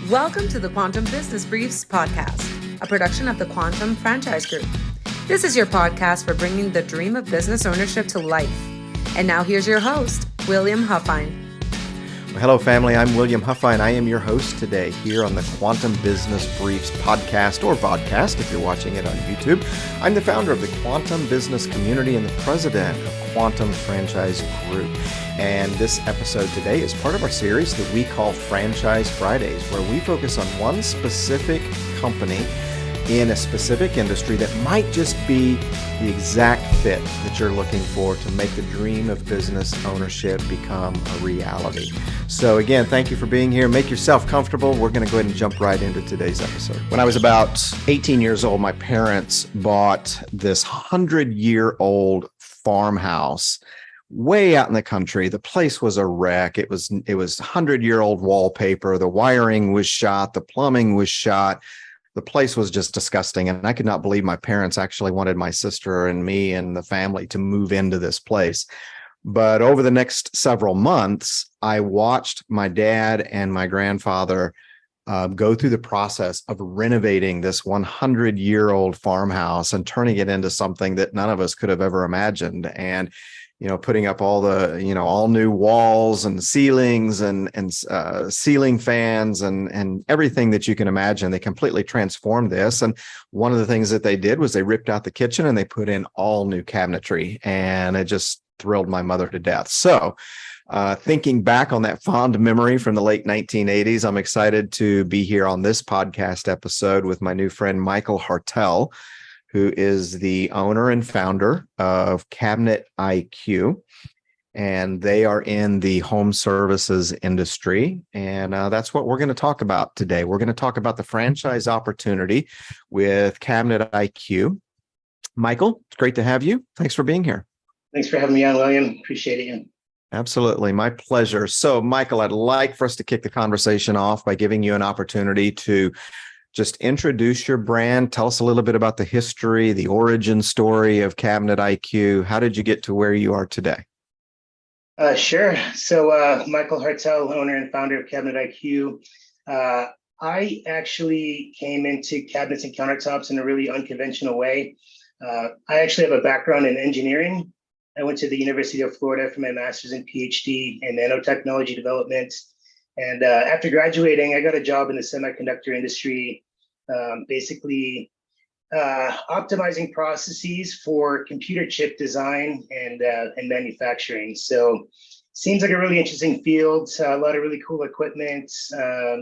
Welcome to the Quantum Business Briefs podcast, a production of the Quantum Franchise Group. This is your podcast for bringing the dream of business ownership to life. And now here's your host, William Huffine. Well, hello, family. I'm William Huffine. I am your host today here on the Quantum Business Briefs podcast or vodcast if you're watching it on YouTube. I'm the founder of the Quantum Business Community and the president of Quantum Franchise Group. And this episode today is part of our series that we call Franchise Fridays, where we focus on one specific company in a specific industry that might just be the exact fit that you're looking for to make the dream of business ownership become a reality. So again, thank you for being here. Make yourself comfortable. We're going to go ahead and jump right into today's episode. When I was about 18 years old, my parents bought this 100-year-old farmhouse way out in the country. The place was a wreck. It was 100-year-old wallpaper. The wiring was shot. The plumbing was shot. The place was just disgusting. And I could not believe my parents actually wanted my sister and me and the family to move into this place. But over the next several months, I watched my dad and my grandfather go through the process of renovating this 100-year-old farmhouse and turning it into something that none of us could have ever imagined. And putting up all the, all new walls and ceilings and ceiling fans and everything that you can imagine. They completely transformed this. And one of the things that they did was they ripped out the kitchen and they put in all new cabinetry, and it just thrilled my mother to death. So thinking back on that fond memory from the late 1980s, I'm excited to be here on this podcast episode with my new friend, Michael Hartel, who is the owner and founder of Cabinet IQ, and they are in the home services industry. And that's what we're going to talk about today. We're going to talk about the franchise opportunity with Cabinet IQ. Michael, it's great to have you. Thanks for being here. Thanks for having me on, William. Appreciate it. Absolutely. My pleasure. So, Michael, I'd like for us to kick the conversation off by giving you an opportunity to just introduce your brand. Tell us a little bit about the history, the origin story of Cabinet IQ. How did you get to where you are today? Sure. So Michael Hartel, owner and founder of Cabinet IQ. I actually came into cabinets and countertops in a really unconventional way. I actually have a background in engineering. I went to the University of Florida for my master's and PhD in nanotechnology development. And after graduating, I got a job in the semiconductor industry, basically optimizing processes for computer chip design and manufacturing. So seems like a really interesting field, a lot of really cool equipment,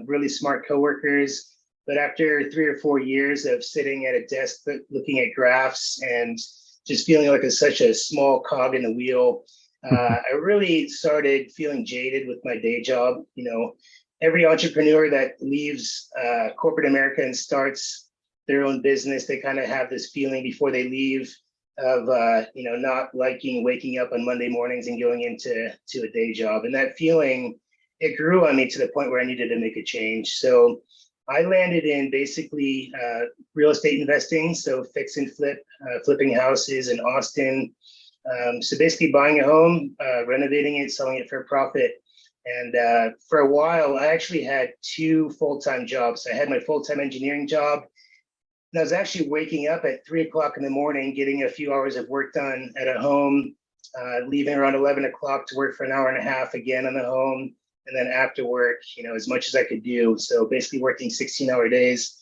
really smart coworkers. But after 3 or 4 years of sitting at a desk looking at graphs and just feeling like such a small cog in the wheel, I really started feeling jaded with my day job. Every entrepreneur that leaves corporate America and starts their own business, they kind of have this feeling before they leave of, not liking waking up on Monday mornings and going into a day job. And that feeling, it grew on me to the point where I needed to make a change. So I landed in basically real estate investing. So fix and flipping houses in Austin. So basically buying a home, renovating it, selling it for a profit. And for a while, I actually had 2 full-time jobs. I had my full-time engineering job, and I was actually waking up at 3 o'clock in the morning, getting a few hours of work done at a home, leaving around 11 o'clock to work for an hour and a half again on the home. And then after work, as much as I could do. So basically working 16-hour days.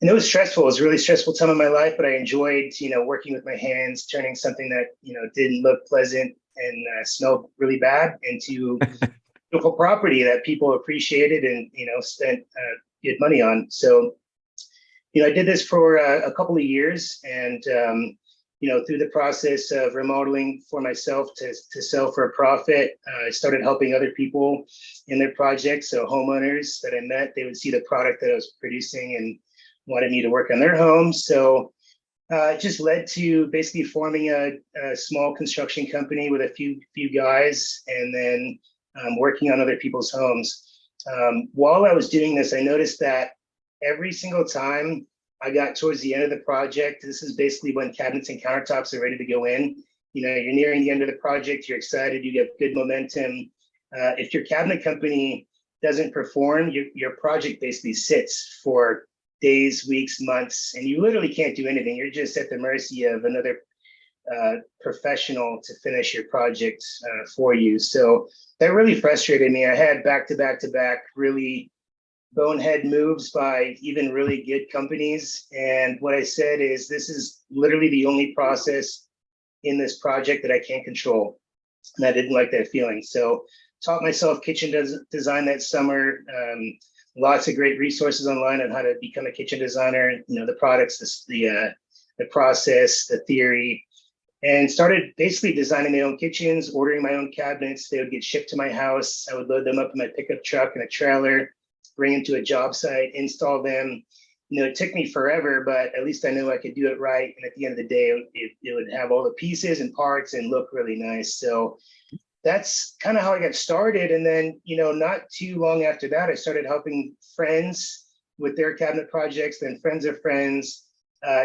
And it was stressful. It was a really stressful time in my life, but I enjoyed, working with my hands, turning something that, didn't look pleasant and smelled really bad into beautiful property that people appreciated and, spent good money on. So, I did this for a couple of years, and, through the process of remodeling for myself to sell for a profit, I started helping other people in their projects. So homeowners that I met, they would see the product that I was producing and wanted me to work on their homes. So it just led to basically forming a small construction company with a few guys, and then working on other people's homes. While I was doing this, I noticed that every single time I got towards the end of the project, this is basically when cabinets and countertops are ready to go in. You're nearing the end of the project, you're excited, you get good momentum. If your cabinet company doesn't perform, your project basically sits for days, weeks, months, and you literally can't do anything. You're just at the mercy of another professional to finish your project for you. So that really frustrated me. I had back to back really bonehead moves by even really good companies. And what I said is, this is literally the only process in this project that I can't control. And I didn't like that feeling. So taught myself kitchen design that summer. Lots of great resources online on how to become a kitchen designer, the products, the process, the theory, and started basically designing my own kitchens, ordering my own cabinets. They would get shipped to my house. I would load them up in my pickup truck and a trailer, bring them to a job site, install them. It took me forever, but at least I knew I could do it right. And at the end of the day, it would have all the pieces and parts and look really nice. So that's kind of how I got started. And then, not too long after that, I started helping friends with their cabinet projects, then friends of friends.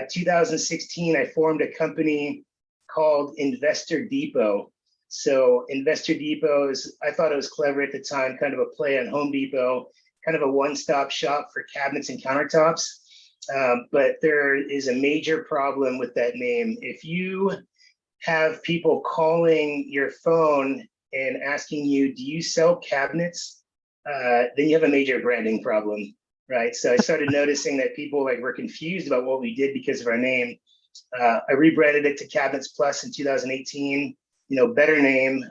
2016, I formed a company called Investor Depot. So Investor Depot I thought it was clever at the time, kind of a play on Home Depot, kind of a one-stop shop for cabinets and countertops. But there is a major problem with that name. If you have people calling your phone and asking you, do you sell cabinets? Then you have a major branding problem, right? So I started noticing that people were confused about what we did because of our name. I rebranded it to Cabinets Plus in 2018. Better name,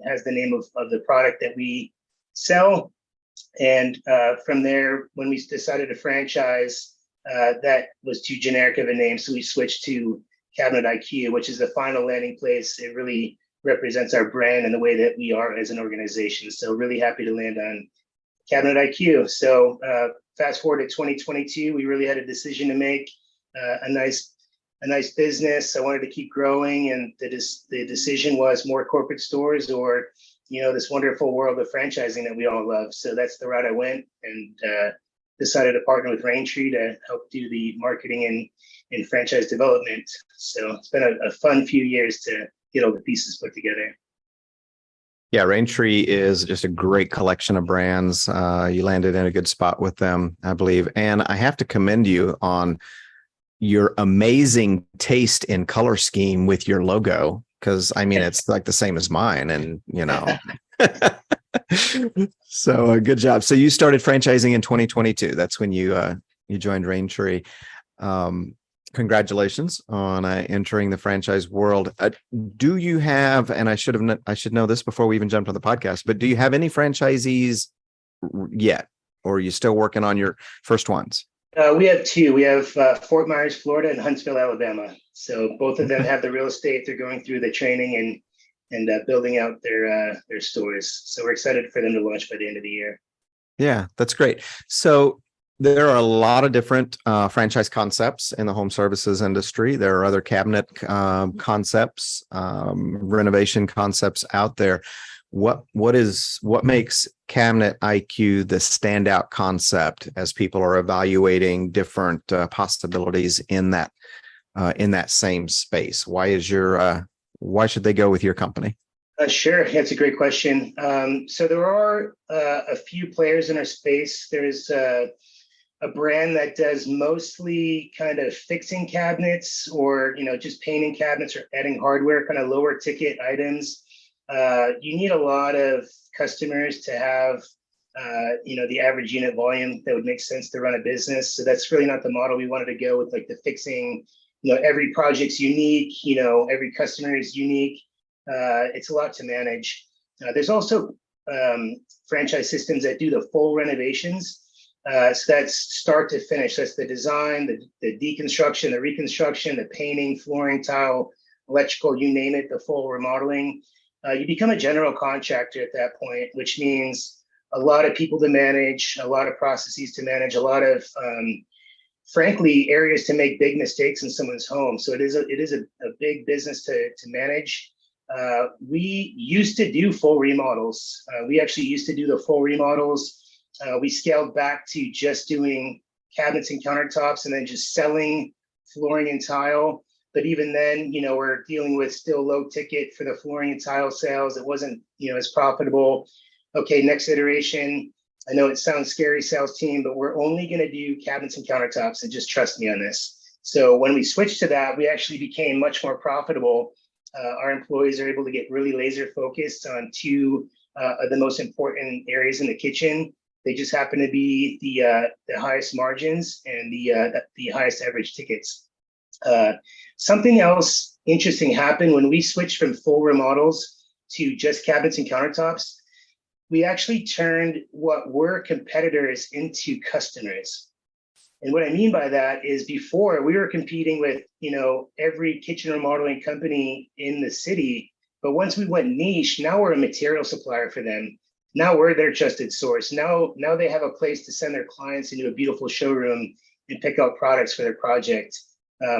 has the name of the product that we sell. And from there, when we decided to franchise, that was too generic of a name. So we switched to Cabinet IQ, which is the final landing place. It really represents our brand and the way that we are as an organization. So really happy to land on Cabinet IQ. So fast forward to 2022, we really had a decision to make. A nice business. I wanted to keep growing, and the decision was more corporate stores or this wonderful world of franchising that we all love. So that's the route I went, and decided to partner with Raintree to help do the marketing and franchise development. So it's been a fun few years to get all the pieces put together. Yeah, Raintree is just a great collection of brands. You landed in a good spot with them, I believe. And I have to commend you on your amazing taste in color scheme with your logo, because it's like the same as mine, and so good job. So you started franchising in 2022. That's when you joined Raintree. Congratulations on entering the franchise world. Do you have, and I should know this before we even jumped on the podcast, but do you have any franchisees yet, or are you still working on your first ones? We have two. We have Fort Myers, Florida, and Huntsville, Alabama. So both of them have the real estate. They're going through the training and building out their stores. So we're excited for them to launch by the end of the year. Yeah, that's great. So there are a lot of different franchise concepts in the home services industry. There are other cabinet concepts, renovation concepts out there. What makes Cabinet IQ the standout concept as people are evaluating different possibilities in that same space? Why should they go with your company? Sure, that's a great question. So there are a few players in our space. There's a brand that does mostly kind of fixing cabinets, or just painting cabinets or adding hardware, kind of lower ticket items. You need a lot of customers to have, the average unit volume that would make sense to run a business. So that's really not the model we wanted to go with, like the fixing, every project's unique, every customer is unique. It's a lot to manage. There's also franchise systems that do the full renovations. So that's start to finish. That's the design, the deconstruction, the reconstruction, the painting, flooring, tile, electrical, you name it, the full remodeling. You become a general contractor at that point, which means a lot of people to manage, a lot of processes to manage, a lot of, frankly, areas to make big mistakes in someone's home. So it is a big business to manage. We used to do full remodels. We actually used to do the full remodels. We scaled back to just doing cabinets and countertops and then just selling flooring and tile. But even then, we're dealing with still low ticket for the flooring and tile sales. It wasn't, as profitable. Okay, next iteration, I know it sounds scary, sales team, but we're only going to do cabinets and countertops, and just trust me on this. So when we switched to that, we actually became much more profitable. Our employees are able to get really laser focused on two of the most important areas in the kitchen. They just happen to be the highest margins and the highest average tickets. Something else interesting happened when we switched from full remodels to just cabinets and countertops. We actually turned what were competitors into customers. And what I mean by that is before we were competing with, every kitchen remodeling company in the city. But once we went niche, now we're a material supplier for them. Now we're their trusted source. Now they have a place to send their clients into a beautiful showroom and pick out products for their project.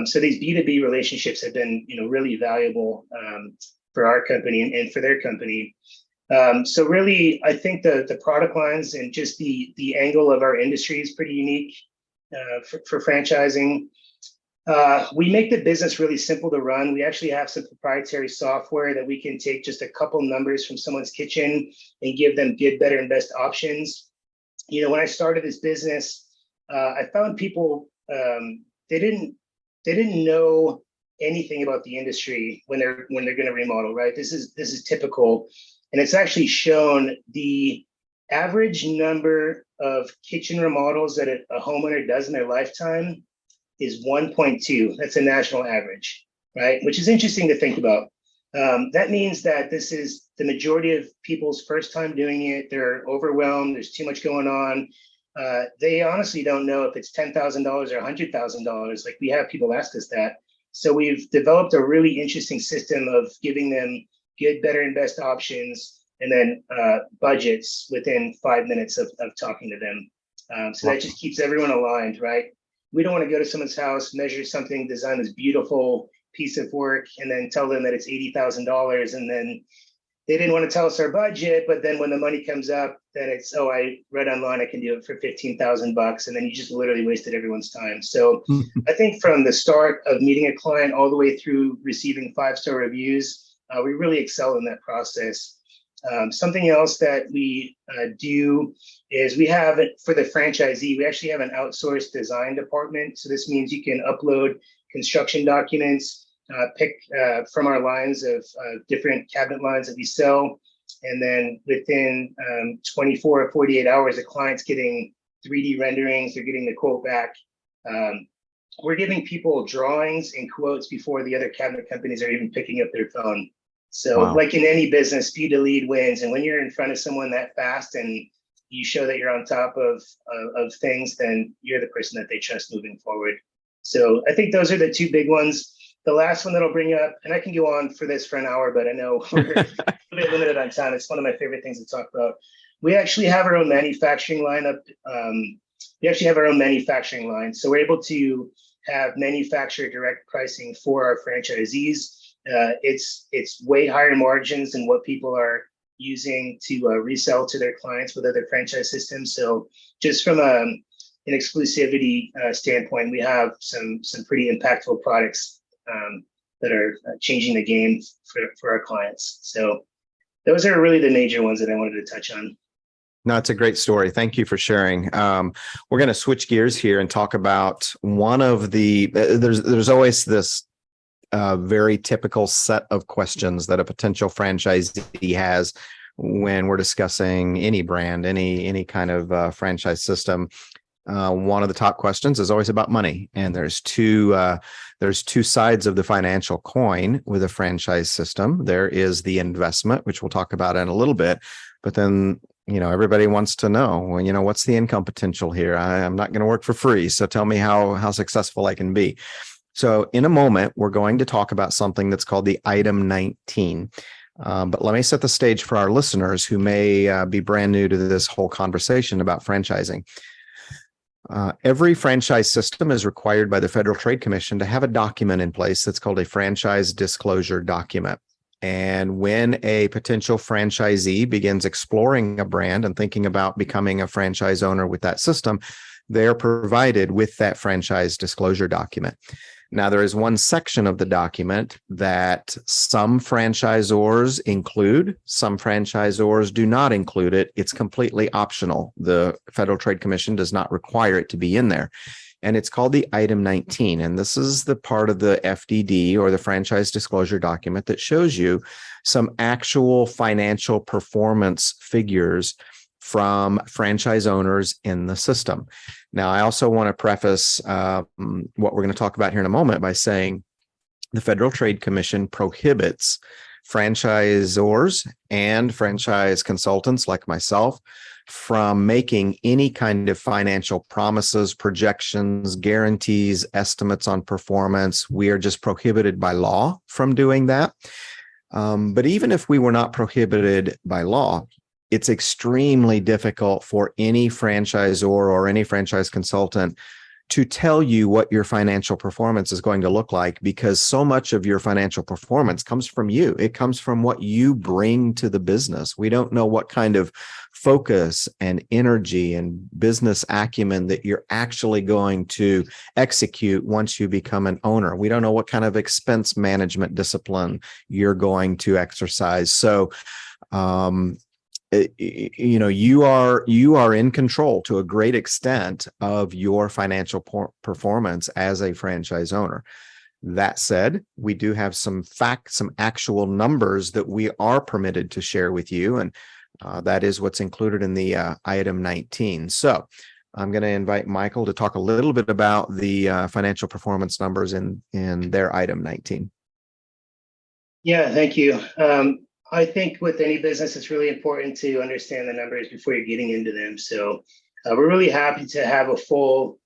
So these B2B relationships have been, really valuable for our company and for their company. So really, I think the product lines and just the angle of our industry is pretty unique for franchising. We make the business really simple to run. We actually have some proprietary software that we can take just a couple numbers from someone's kitchen and give them good, better, and best options. When I started this business, I found people they didn't know anything about the industry when they're going to remodel, right? This is typical, and it's actually shown the average number of kitchen remodels that a homeowner does in their lifetime is 1.2. That's a national average, right? Which is interesting to think about. That means that this is the majority of people's first time doing it. They're overwhelmed. There's too much going on. They honestly don't know if it's $10,000 or $100,000. Like, we have people ask us that. So we've developed a really interesting system of giving them good, better, and best options, and then budgets within 5 minutes of talking to them. So that just keeps everyone aligned, right? We don't want to go to someone's house, measure something, design this beautiful piece of work, and then tell them that it's $80,000, and then they didn't want to tell us our budget. But then when the money comes up, then it's, oh, I read online I can do it for $15,000, and then you just literally wasted everyone's time. So I think from the start of meeting a client all the way through receiving 5-star reviews, we really excel in that process. Something else that we do is we have it for the franchisee. We actually have an outsourced design department. So this means you can upload construction documents, pick from our lines of different cabinet lines that we sell. And then within 24 or 48 hours, the client's getting 3D renderings. They're getting the quote back. We're giving people drawings and quotes before the other cabinet companies are even picking up their phone. So Like in any business, speed to lead wins. And when you're in front of someone that fast and you show that you're on top of things, then you're the person that they trust moving forward. So I think those are the two big ones. The last one that I'll bring up, and I can go on for this for an hour, but I know we're a bit limited on time. It's one of my favorite things to talk about. We actually have our own manufacturing lineup. We actually have our own manufacturing line. So we're able to have manufacturer direct pricing for our franchisees. It's way higher margins than what people are using to resell to their clients with other franchise systems. So just from an exclusivity standpoint, we have some pretty impactful products that are changing the game for our clients. So those are really the major ones that I wanted to touch on. No, it's a great story. Thank you for sharing. We're going to switch gears here and talk about one of the, there's always this very typical set of questions that a potential franchisee has when we're discussing any brand, any kind of franchise system. One of the top questions is always about money, and there's two sides of the financial coin with a franchise system. There is the investment, which we'll talk about in a little bit, but then everybody wants to know, what's the income potential here? I'm not going to work for free, so tell me how successful I can be. So in a moment, we're going to talk about something that's called the item 19. But let me set the stage for our listeners who may be brand new to this whole conversation about franchising. Every franchise system is required by the Federal Trade Commission to have a document in place that's called a franchise disclosure document. And when a potential franchisee begins exploring a brand and thinking about becoming a franchise owner with that system, they're provided with that franchise disclosure document. Now, there is one section of the document that some franchisors include, some franchisors do not include it. It's completely optional. The Federal Trade Commission does not require it to be in there. And it's called the Item 19. And this is the part of the FDD, or the franchise disclosure document, that shows you some actual financial performance figures from franchise owners in the system. Now, I also want to preface what we're going to talk about here in a moment by saying the Federal Trade Commission prohibits franchisors and franchise consultants like myself from making any kind of financial promises, projections, guarantees, estimates on performance. We are just prohibited by law from doing that. But even if we were not prohibited by law, it's extremely difficult for any franchisor or any franchise consultant to tell you what your financial performance is going to look like, because so much of your financial performance comes from you. It comes from what you bring to the business. We don't know what kind of focus and energy and business acumen that you're actually going to execute once you become an owner. We don't know what kind of expense management discipline you're going to exercise. So, you are in control to a great extent of your financial performance as a franchise owner. That said, we do have some actual numbers that we are permitted to share with you, and that is what's included in the Item 19. So I'm going to invite Michael to talk a little bit about the financial performance numbers in their Item 19. Yeah, thank you. I think with any business, it's really important to understand the numbers before you're getting into them. So we're really happy to have a full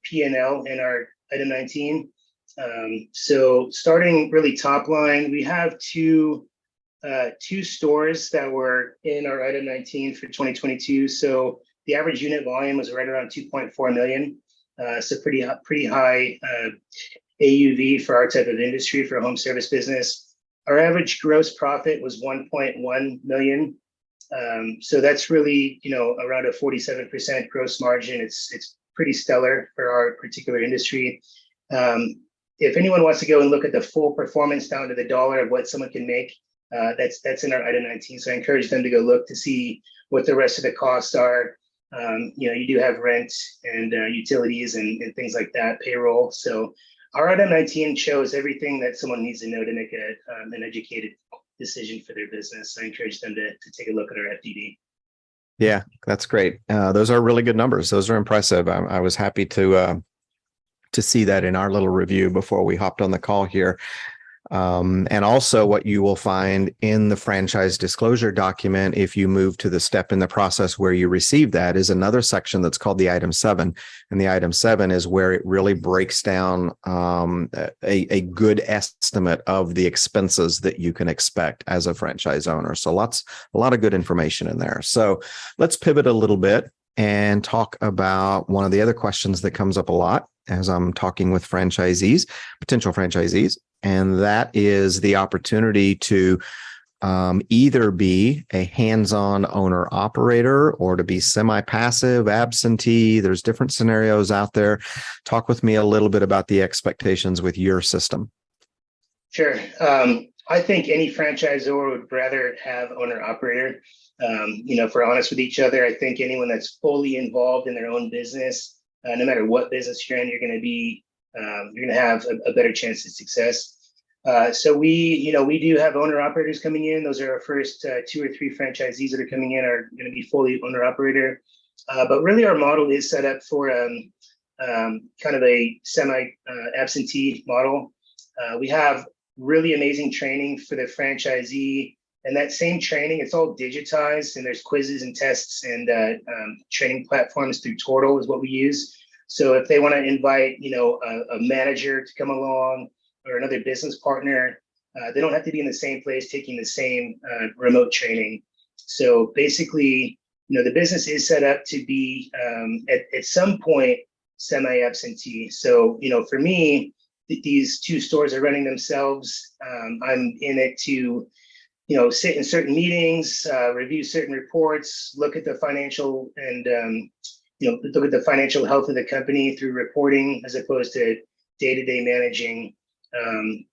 P&L in our Item 19. So starting really top line, we have two stores that were in our Item 19 for 2022. So the average unit volume was right around 2.4 million. So pretty high AUV for our type of industry, for a home service business. Our average gross profit was 1.1 million. So that's really, around a 47% gross margin. It's pretty stellar for our particular industry. If anyone wants to go and look at the full performance down to the dollar of what someone can make, that's in our Item 19. So I encourage them to go look to see what the rest of the costs are. You do have rent and utilities and things like that, payroll. So our Item 19 shows everything that someone needs to know to make an educated decision for their business. So I encourage them to take a look at our FDD. Yeah, that's great. Those are really good numbers. Those are impressive. I was happy to see that in our little review before we hopped on the call here. And also what you will find in the franchise disclosure document, if you move to the step in the process where you receive that, is another section that's called the Item 7. And the Item 7 is where it really breaks down a good estimate of the expenses that you can expect as a franchise owner. So a lot of good information in there. So let's pivot a little bit and talk about one of the other questions that comes up a lot as I'm talking with franchisees, potential franchisees. And that is the opportunity to either be a hands-on owner-operator or to be semi-passive, absentee. There's different scenarios out there. Talk with me a little bit about the expectations with your system. Sure. I think any franchisor would rather have owner-operator. If we're honest with each other, I think anyone that's fully involved in their own business, no matter what business you're in, you're going to have a better chance of success. So we do have owner operators coming in. Those are our first 2 or 3 franchisees that are coming in are going to be fully owner operator. But really our model is set up for kind of a semi absentee model. We have really amazing training for the franchisee, and that same training, it's all digitized, and there's quizzes and tests and training platforms through Tortle is what we use. So if they want to invite, a manager to come along or another business partner, they don't have to be in the same place taking the same remote training. So basically, the business is set up to be at some point semi-absentee. So, for me, these 2 stores are running themselves. I'm in it to, sit in certain meetings, review certain reports, look at the financial and look at the financial health of the company through reporting as opposed to day-to-day managing.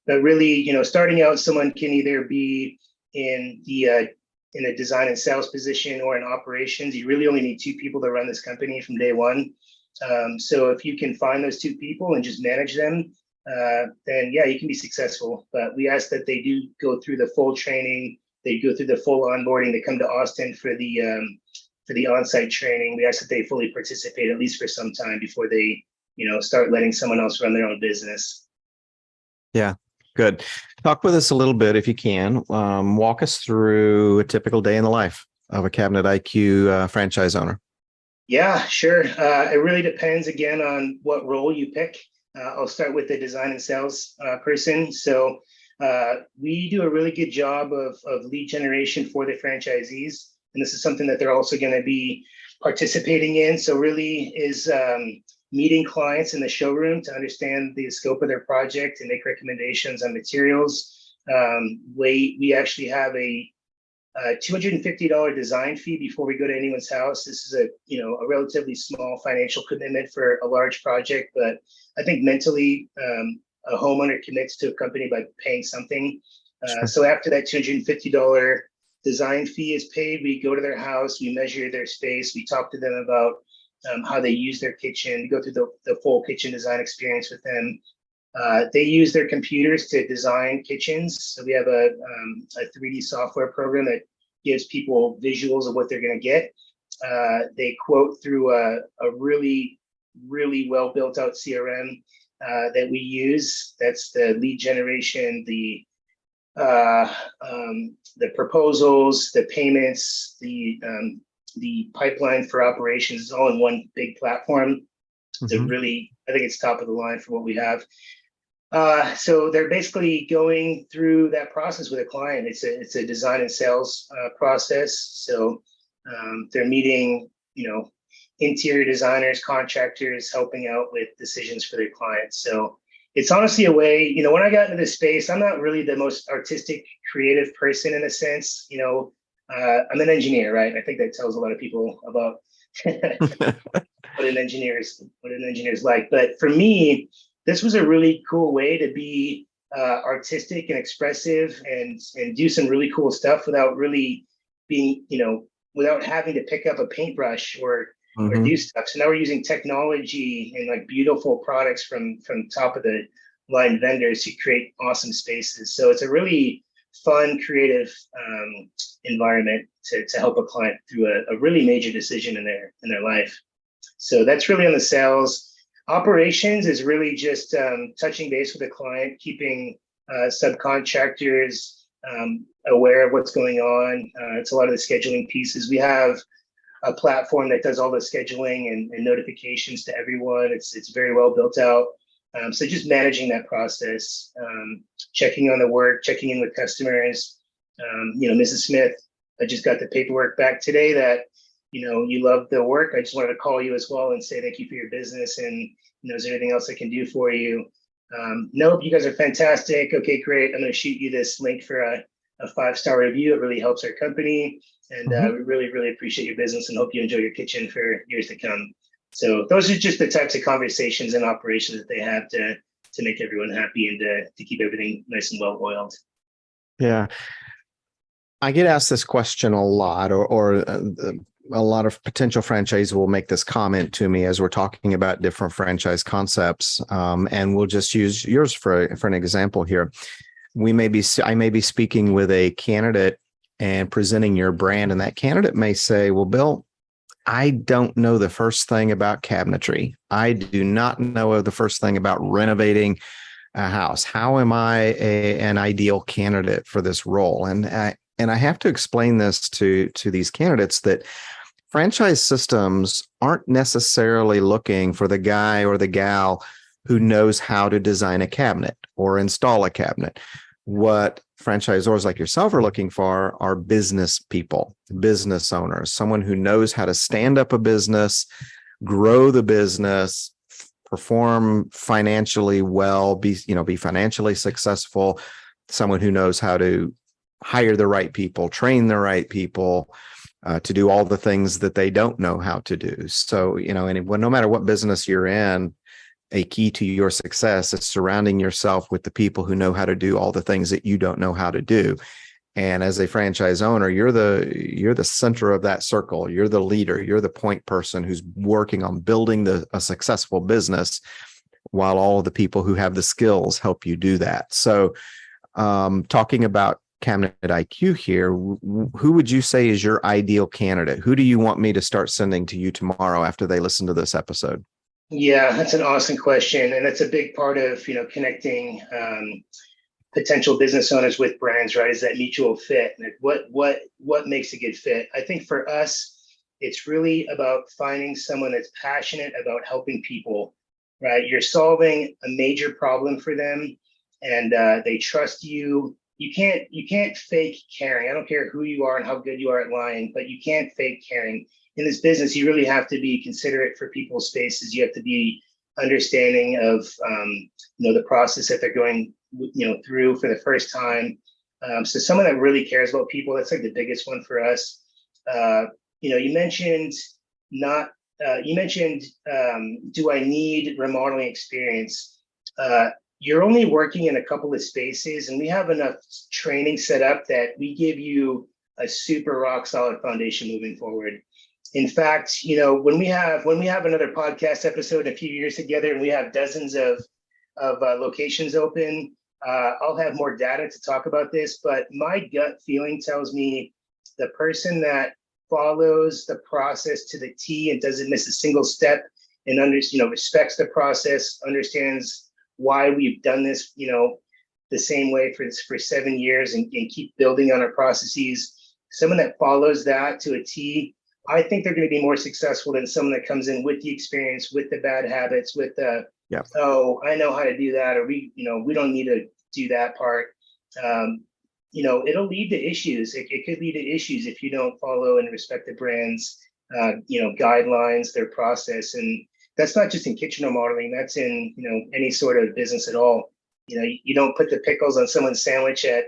But really, starting out, someone can either be in a design and sales position or in operations. You really only need 2 people to run this company from day one. So if you can find those 2 people and just manage them, then yeah, you can be successful. But we ask that they do go through the full training. They go through the full onboarding. They come to Austin for the on-site training. We ask that they fully participate at least for some time before they, start letting someone else run their own business. Yeah, good. Talk with us a little bit if you can. Walk us through a typical day in the life of a Cabinet IQ franchise owner. Yeah, sure. It really depends, again, on what role you pick. I'll start with the design and sales person. So we do a really good job of lead generation for the franchisees. And this is something that they're also going to be participating in. So really is meeting clients in the showroom to understand the scope of their project and make recommendations on materials. We actually have a $250 design fee before we go to anyone's house. This is a relatively small financial commitment for a large project, but I think mentally a homeowner commits to a company by paying something. Sure. So after that $250 design fee is paid, we go to their house, we measure their space, we talk to them about how they use their kitchen, we go through the full kitchen design experience with them. They use their computers to design kitchens. So we have a 3D software program that gives people visuals of what they're going to get. They quote through a really, really well built out CRM that we use. That's the lead generation, the proposals, the payments, the pipeline for operations is all in one big platform. It's I think it's top of the line for what we have. So they're basically going through that process with a client. It's a design and sales process. So they're meeting, interior designers, contractors, helping out with decisions for their clients. So it's honestly a way, when I got into this space, I'm not really the most artistic, creative person in a sense. I'm an engineer, right? I think that tells a lot of people about what an engineer's like. But for me, this was a really cool way to be artistic and expressive and do some really cool stuff without really being, without having to pick up a paintbrush or do stuff. So now we're using technology and like beautiful products from top of the line vendors to create awesome spaces. So it's a really fun, creative environment to help a client through a really major decision in their life. So that's really on the sales. Operations is really just touching base with a client, keeping subcontractors aware of what's going on. It's a lot of the scheduling pieces. We have a platform that does all the scheduling and notifications to everyone. It's very well built out. So just managing that process, checking on the work, checking in with customers. Mrs. Smith, I just got the paperwork back today that, you love the work. I just wanted to call you as well and say thank you for your business. And, is there anything else I can do for you? Nope, you guys are fantastic. Okay, great. I'm going to shoot you this link for a 5-star review. It really helps our company. And we really, really appreciate your business and hope you enjoy your kitchen for years to come. So those are just the types of conversations and operations that they have to make everyone happy and to keep everything nice and well oiled. Yeah. I get asked this question a lot, or a lot of potential franchisees will make this comment to me as we're talking about different franchise concepts. And we'll just use yours for an example here. I may be speaking with a candidate and presenting your brand, and that candidate may say, well, Bill, I don't know the first thing about cabinetry. I do not know the first thing about renovating a house. How am I an ideal candidate for this role? And I have to explain this to these candidates that franchise systems aren't necessarily looking for the guy or the gal who knows how to design a cabinet or install a cabinet. What franchisors like yourself are looking for are business people, business owners, someone who knows how to stand up a business, grow the business, perform financially well, be financially successful, someone who knows how to hire the right people, train the right people, to do all the things that they don't know how to do. So, and no matter what business you're in, a key to your success is surrounding yourself with the people who know how to do all the things that you don't know how to do. And as a franchise owner, you're the center of that circle. You're the leader. You're the point person who's working on building a successful business, while all of the people who have the skills help you do that. So, talking about Cabinet IQ here, who would you say is your ideal candidate? Who do you want me to start sending to you tomorrow after they listen to this episode? Yeah, that's an awesome question, and that's a big part of connecting potential business owners with brands, right? Is that mutual fit? Like what makes a good fit? I think for us, it's really about finding someone that's passionate about helping people, right? You're solving a major problem for them, and they trust you. You can't fake caring. I don't care who you are and how good you are at lying, but you can't fake caring. In this business, you really have to be considerate for people's spaces. You have to be understanding of the process that they're going through for the first time. So someone that really cares about people, that's like the biggest one for us. You mentioned do I need remodeling experience? You're only working in a couple of spaces, and we have enough training set up that we give you a super rock solid foundation moving forward. In fact, when we have another podcast episode in a few years together, and we have dozens of locations open, I'll have more data to talk about this. But my gut feeling tells me the person that follows the process to the T and doesn't miss a single step, and respects the process, understands why we've done this, the same way for 7 years, and keep building on our processes. Someone that follows that to a T, I think they're going to be more successful than someone that comes in with the experience, with the bad habits, with the, oh, I know how to do that, or we don't need to do that part. It'll lead to issues. It could lead to issues if you don't follow and respect the brand's, guidelines, their process. And that's not just in kitchen remodeling. That's in, any sort of business at all. You don't put the pickles on someone's sandwich at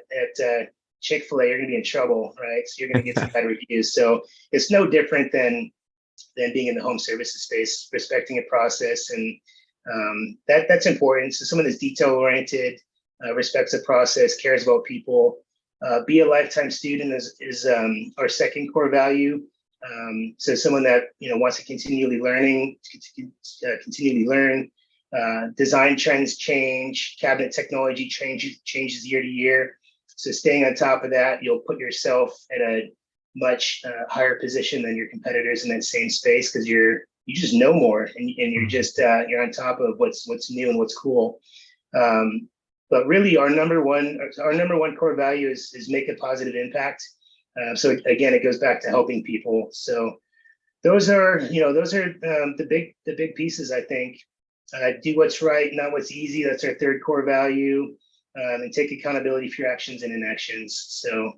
Chick-fil-A, you're going to be in trouble, right? So you're going to get some bad reviews. So it's no different than being in the home services space, respecting a process. And that's important. So someone that's detail-oriented, respects the process, cares about people. Be a lifetime student is our second core value. So someone that wants to continually learn. Design trends change, cabinet technology changes year to year. So staying on top of that, you'll put yourself at a much higher position than your competitors in that same space, because you just know more, and you're just you're on top of what's new and what's cool. But really, our number one core value is make a positive impact. So again, it goes back to helping people. So those are the big pieces, I think. Do what's right, not what's easy. That's our third core value. And take accountability for your actions and inactions. So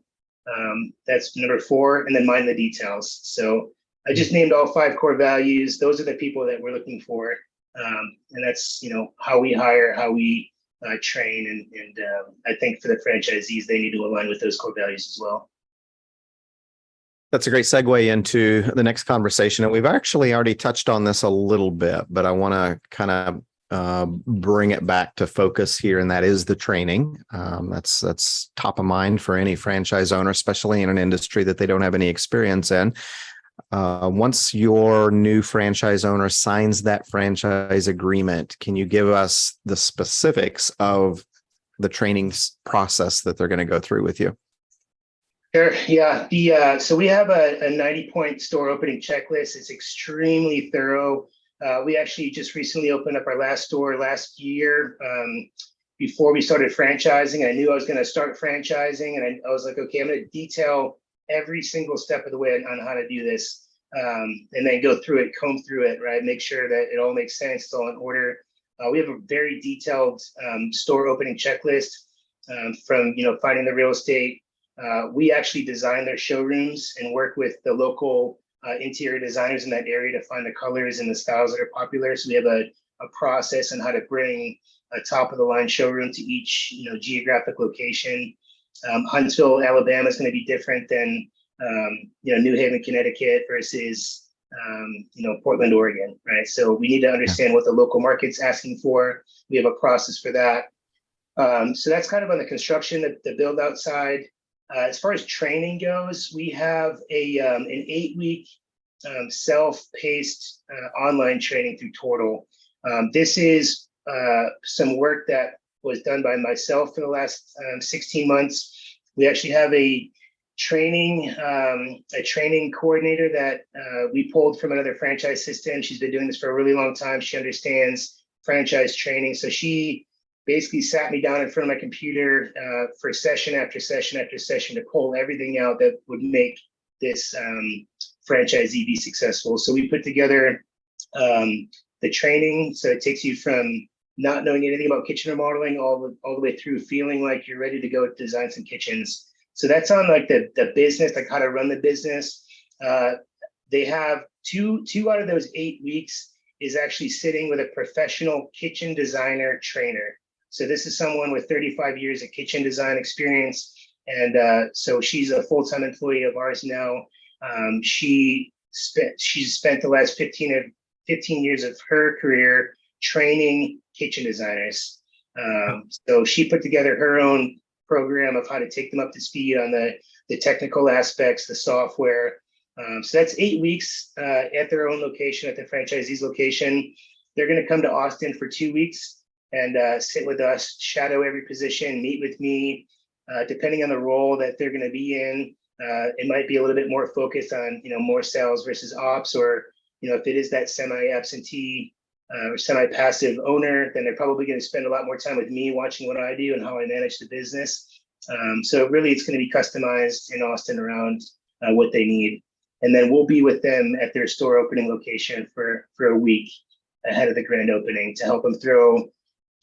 that's number 4, and then mind the details. So I just named all 5 core values. Those are the people that we're looking for, and that's how we hire, how we train, and I think for the franchisees, they need to align with those core values as well. That's a great segue into the next conversation, and we've actually already touched on this a little bit, but I want to kind of bring it back to focus here, and that is the training. That's top of mind for any franchise owner, especially in an industry that they don't have any experience in. Once your new franchise owner signs that franchise agreement, can you give us the specifics of the training process that they're going to go through with you? Sure. Yeah. So we have a 90-point store opening checklist. It's extremely thorough. We actually just recently opened up our last store last year. Before we started franchising, I knew I was going to start franchising, and I was like, okay, I'm going to detail every single step of the way on how to do this, and then go through it, comb through it, right? Make sure that it all makes sense, it's all in order. We have a very detailed store opening checklist, from finding the real estate. We actually design their showrooms and work with the local interior designers in that area to find the colors and the styles that are popular. So we have a process on how to bring a top of the line showroom to each geographic location. Huntsville, Alabama is going to be different than New Haven, Connecticut versus, Portland, Oregon, right? So we need to understand what the local market's asking for. We have a process for that. So that's kind of on the construction, the build out side. As far as training goes, we have an 8-week self-paced online training through Tortal. This is some work that was done by myself for the last 16 months. We actually have a training coordinator that we pulled from another franchise system. She's been doing this for a really long time. She understands franchise training. So she basically sat me down in front of my computer for session after session after session to pull everything out that would make this franchisee be successful. So we put together the training. So it takes you from not knowing anything about kitchen remodeling all the way through feeling like you're ready to go design some kitchens. So that's on like the business, like how to run the business. They have two out of those 8 weeks is actually sitting with a professional kitchen designer trainer. So this is someone with 35 years of kitchen design experience. And so she's a full-time employee of ours now. She's spent the last 15 years of her career training kitchen designers. So she put together her own program of how to take them up to speed on the technical aspects, the software. So that's 8 weeks at their own location, at the franchisee's location. They're going to come to Austin for 2 weeks and sit with us, shadow every position, meet with me. Depending on the role that they're going to be in, it might be a little bit more focused on, more sales versus ops, or, if it is that semi-absentee or semi-passive owner, then they're probably going to spend a lot more time with me watching what I do and how I manage the business. So really it's going to be customized in Austin around what they need. And then we'll be with them at their store opening location for a week ahead of the grand opening to help them throw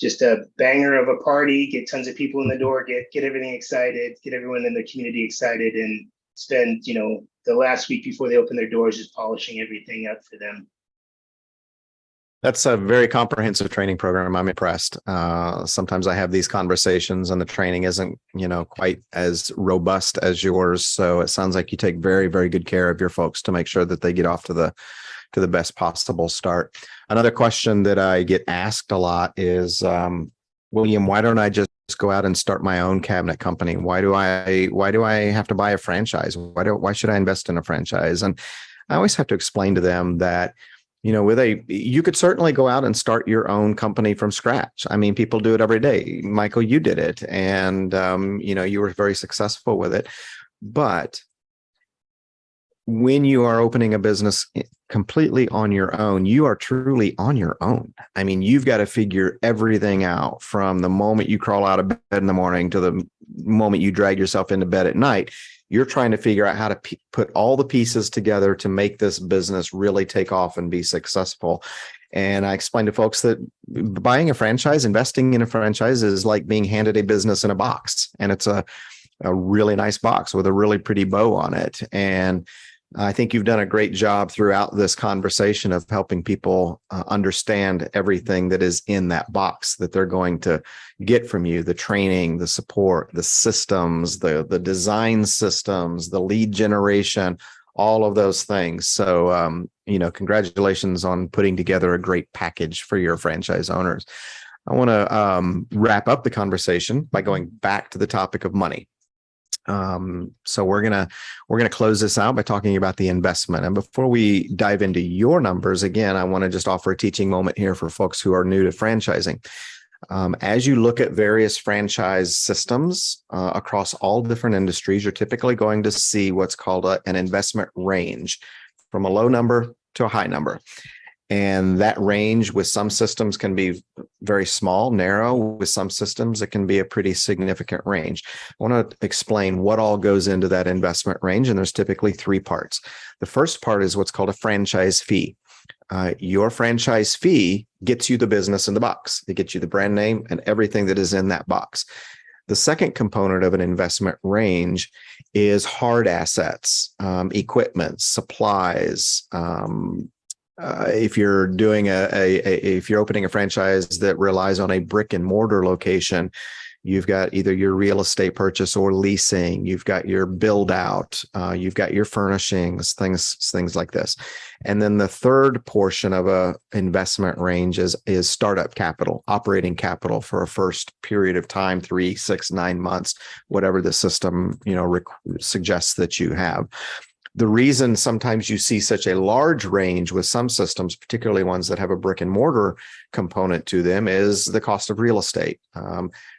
just a banger of a party, get tons of people in the door, get everything excited, get everyone in the community excited, and spend, the last week before they open their doors just polishing everything up for them. That's a very comprehensive training program. I'm impressed. Sometimes I have these conversations and the training isn't, quite as robust as yours. So it sounds like you take very, very good care of your folks to make sure that they get off to the best possible start. Another question that I get asked a lot is, William, why don't I just go out and start my own cabinet company? Why do I have to buy a franchise? Why should I invest in a franchise? And I always have to explain to them that, you could certainly go out and start your own company from scratch. I mean, people do it every day. Michael, you did it, and you were very successful with it. But when you are opening a business completely on your own, you are truly on your own. I mean, you've got to figure everything out from the moment you crawl out of bed in the morning to the moment you drag yourself into bed at night. You're trying to figure out how to put all the pieces together to make this business really take off and be successful. And I explain to folks that buying a franchise, investing in a franchise is like being handed a business in a box. And it's a really nice box with a really pretty bow on it. And I think you've done a great job throughout this conversation of helping people understand everything that is in that box that they're going to get from you: the training, the support, the systems, the design systems, the lead generation, all of those things. So, congratulations on putting together a great package for your franchise owners. I want to wrap up the conversation by going back to the topic of money. So we're gonna close this out by talking about the investment. And before we dive into your numbers, again, I want to just offer a teaching moment here for folks who are new to franchising. As you look at various franchise systems across all different industries, you're typically going to see what's called an investment range, from a low number to a high number. And that range with some systems can be very small, narrow. With some systems, it can be a pretty significant range. I want to explain what all goes into that investment range. And there's typically 3 parts. The first part is what's called a franchise fee. Your franchise fee gets you the business in the box. It gets you the brand name and everything that is in that box. The second component of an investment range is hard assets, equipment, supplies. If you're doing if you're opening a franchise that relies on a brick and mortar location, You've got either your real estate purchase or leasing. You've got your build out. You've got your furnishings, things like this. And then the third portion of a investment range is startup capital, operating capital for a first period of time, 3, 6, 9 months, whatever the system, suggests that you have. The reason sometimes you see such a large range with some systems, particularly ones that have a brick and mortar component to them, is the cost of real estate.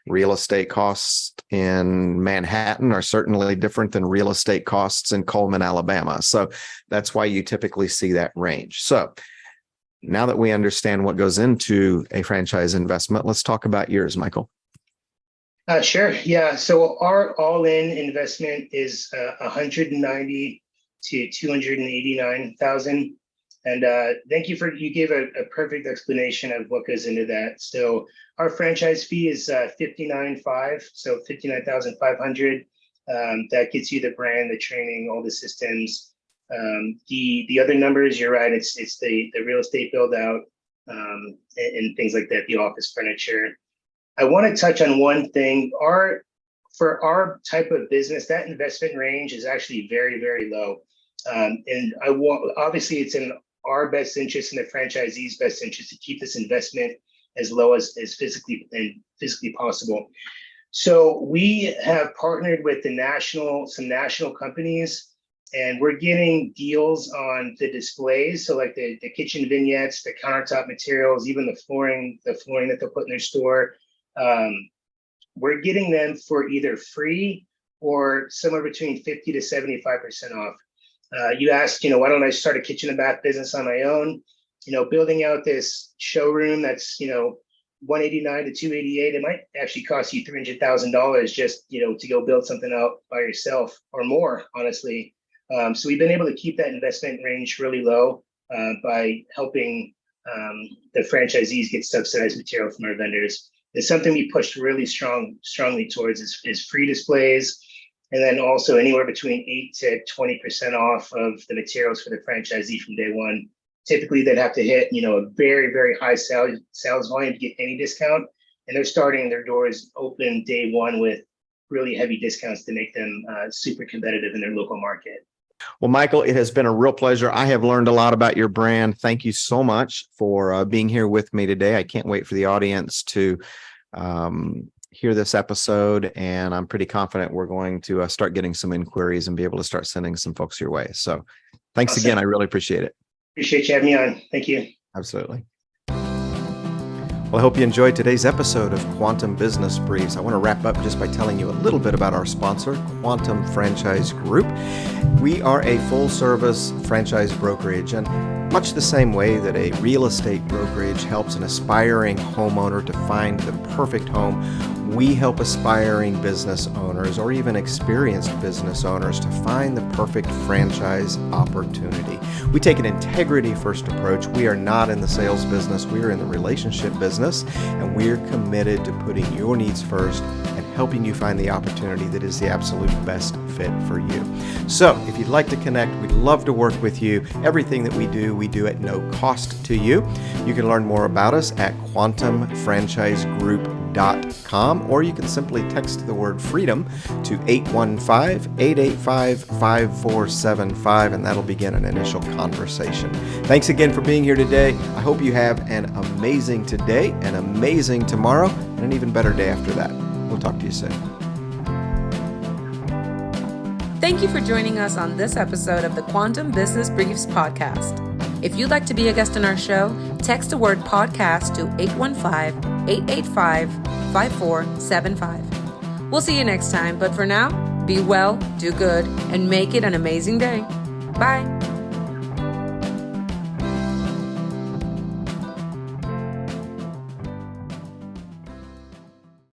Real estate costs in Manhattan are certainly different than real estate costs in Coleman, Alabama. So that's why you typically see that range. So now that we understand what goes into a franchise investment, let's talk about yours, Michael. Sure. Yeah. So our all-in investment is $190,000 to $289,000. And thank you you gave a perfect explanation of what goes into that. So our franchise fee is $59,500, so $59,500. That gets you the brand, the training, all the systems. The other numbers, you're right. It's the real estate build out and things like that. The office furniture. I want to touch on one thing. For our type of business, that investment range is actually very, very low. And obviously it's in our best interest and the franchisee's best interest to keep this investment as low as physically possible. So we have partnered with some national companies, and we're getting deals on the displays. So like the kitchen vignettes, the countertop materials, even the flooring that they'll put in their store. We're getting them for either free or somewhere between 50 to 75% off. You asked, why don't I start a kitchen and bath business on my own? Building out this showroom that's, $189 to $288, it might actually cost you $300,000 just, to go build something out by yourself or more, honestly. So we've been able to keep that investment range really low by helping the franchisees get subsidized material from our vendors. It's something we pushed really strongly towards is free displays. And then also anywhere between 8 to 20% off of the materials for the franchisee from day one. Typically, they'd have to hit, a very, very high sales volume to get any discount. And they're starting their doors open day one with really heavy discounts to make them super competitive in their local market. Well, Michael, it has been a real pleasure. I have learned a lot about your brand. Thank you so much for being here with me today. I can't wait for the audience to hear this episode, and I'm pretty confident we're going to start getting some inquiries and be able to start sending some folks your way. So thanks again. I really appreciate it. Appreciate you having me on. Thank you. Absolutely. Well, I hope you enjoyed today's episode of Quantum Business Briefs. I want to wrap up just by telling you a little bit about our sponsor, Quantum Franchise Group. We are a full-service franchise brokerage, and much the same way that a real estate brokerage helps an aspiring homeowner to find the perfect home, we help aspiring business owners or even experienced business owners to find the perfect franchise opportunity. We take an integrity-first approach. We are not in the sales business. We are in the relationship business, and we're committed to putting your needs first and helping you find the opportunity that is the absolute best fit for you. So if you'd like to connect, we'd love to work with you. Everything that we do at no cost to you. You can learn more about us at quantumfranchisegroup.com, or you can simply text the word freedom to 815-885-5475, and that'll begin an initial conversation. Thanks again for being here today. I hope you have an amazing today, an amazing tomorrow, and an even better day after that. We'll talk to you soon. Thank you for joining us on this episode of the Quantum Business Briefs podcast. If you'd like to be a guest on our show, text the word podcast to 815-885-5475. We'll see you next time, but for now, be well, do good, and make it an amazing day. Bye.